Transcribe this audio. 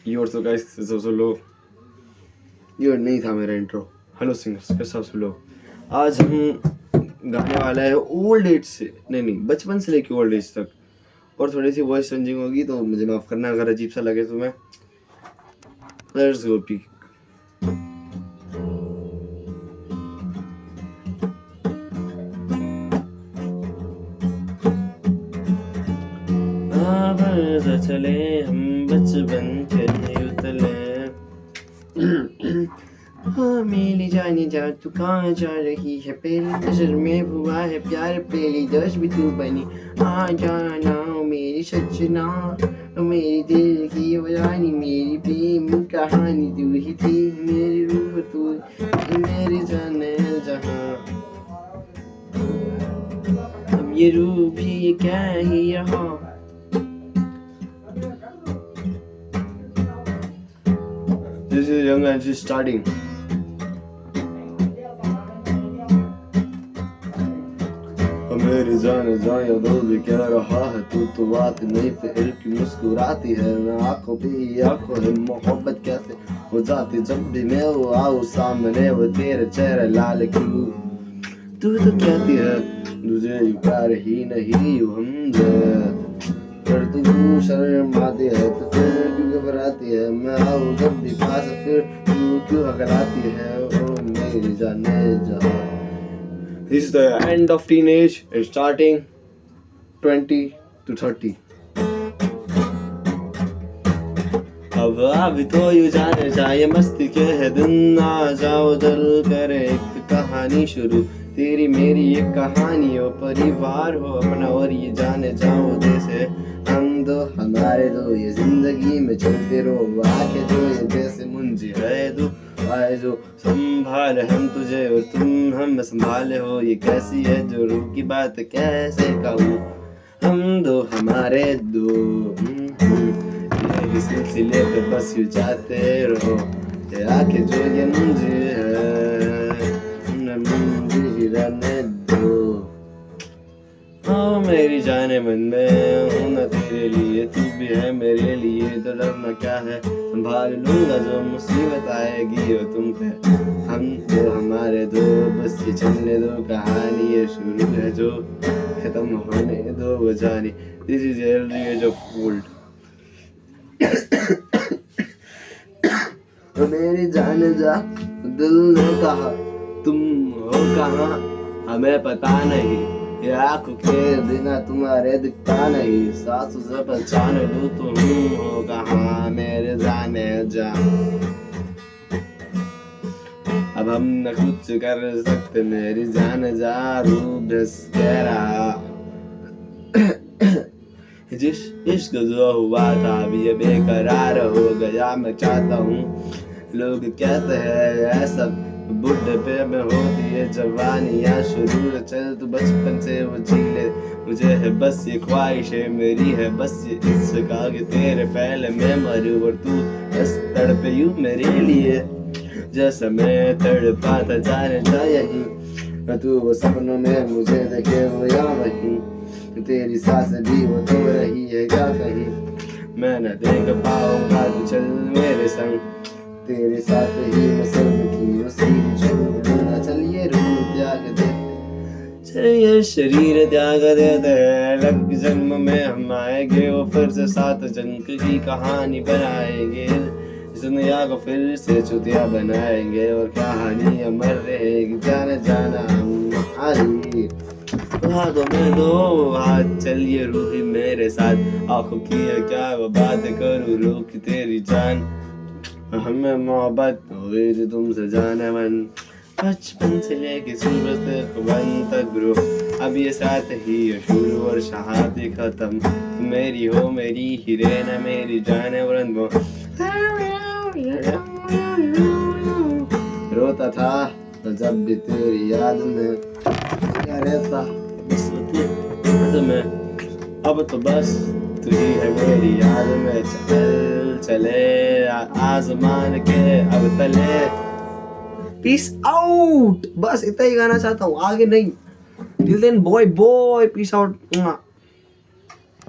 Your तो guys कैसे सब लोग। ये नहीं था मेरा इंट्रो। हेलो सिंगर्स, कैसे सब लोग। आज हम गाने वाला है ओल्ड एज से, नहीं बचपन से लेके ओल्ड एज तक, और थोड़ी सी वॉइस चेंजिंग होगी तो मुझे माफ करना अगर अजीब सा लगे तुम्हें। Let's go P. चले हम बचपन के उतले। हाँ मेरी जाने जा, तू कहाँ जा रही है, पहली नजर में हुआ है प्यार, पहली दस भी तू बनी। आ जाना मेरी सजना, मेरी दिल की रानी, मेरी प्रेम कहानी तू ही थी, मेरी रूह तू, मेरी जाने जहाँ। अब ये रूह भी क्या ही यहाँ। This is young and she's starting. मेरी जान या दिल भी कह रहा है तू तो बात नहीं, फिर की मुस्कुराती है मैं आंखों पे ही आंखों है। मोहब्बत कैसे हो जाती जब भी मैं वो आऊँ सामने, वो तेरे चेहरे लाल क्यों। तू तो कहती है तुझे प्यार ही नहीं हम, फिर तू शर्माती है तो फिर क्यों घबराती है। मैं आऊँ जब भी पास फिर तू क्यों घबराती है। ओ मेरी जाने जा। This is the end of teenage and starting 20 to 30. अब तो यू जाने चाहिए मस्ती के है दिन, आ जाओ दिल करे एक कहानी शुरू, तेरी मेरी एक कहानी हो, परिवार हो अपना और ये जाने जाओ जैसे हम दो हमारे दो, ये जिंदगी में चलते रहो आके जो ये जैसे मुंजी रहे दो आए जो संभाले हम तुझे और तुम हम संभाले हो। ये कैसी है जो रूह की बात कैसे कहूँ, हम दो हमारे दो। ये सिलसिले पे बस यू जाते रहो, ये आके जो ये मुंजी है मुंजी रहने दो। हाँ मेरी जाने मन में हूँ ना तेरे लिए, तू भी है मेरे लिए, तो डरना क्या है संभाल लूंगा जो मुसीबत आएगी हो तुम पे। हम दो हमारे दो बस ये चलने दो, कहानी ये शुरू है जो खत्म होने दो वो जाने। This is age of old. मेरी जाने जा, दिल ने कहा तुम हो कहाँ हमें पता नहीं, ये आँखों के बिना तुम्हारे दिखता नहीं, सासू से पहचान लूं तुम हो कहाँ मेरे जाने जा। अब हम न कुछ कर सकते मेरी जाने जा, रूह बस कह रहा जिस इश्क जो हुआ था अब ये बेकरार हो गया। मैं चाहता हूँ लोग कहते हैं ऐसा बुढ़ापे में होती है जवानियाँ शुरू, चल तू बचपन से वो जी ले, मुझे है बस ये ख्वाहिश है मेरी है बस ये इश्क कि तेरे पहले मैं मरूं और तू बस तड़पे यूं मेरे लिए, जैसा मैं तड़पा था जाने जा यहीं, तू वो सपनों में मुझे देखे वो या वहीं, तेरी सांस भी वो तो रही है क्या कहीं, मैं न देख पाऊंगा तू चल मेरे संग, तेरे साथ ही मैं सब की उसी छोड़ना। चलिए रूह त्याग दे, चलिए शरीर त्याग देते हैं, लग जन्म में हम आएंगे और फिर से 7 जन्म की कहानी बनाएंगे, इस दुनिया को फिर से चुतिया बनाएंगे और कहानी अमर रहेगी। जाने जाना हम आई हाथों में दो हाथ, चलिए रूही मेरे साथ, आंखों की है क्या वो बात करूँ रूह की तेरी जान, हमें मोहब्बत हुई थी तुमसे जाने मन, बचपन से लेके सुबह तक वन तक ब्रो, अब ये साथ ही शुरू और शहादती खत्म, तुम मेरी हो मेरी ही रहना मेरी जाने वरन वो। रोता था तो जब भी तेरी याद में क्या रहता बस याद में, अब तो बस तू ही है मेरी याद में, चल चले आसमान के अब तले। पीस आउट, बस इतना ही गाना चाहता हूँ, आगे नहीं। Till then bye peace out.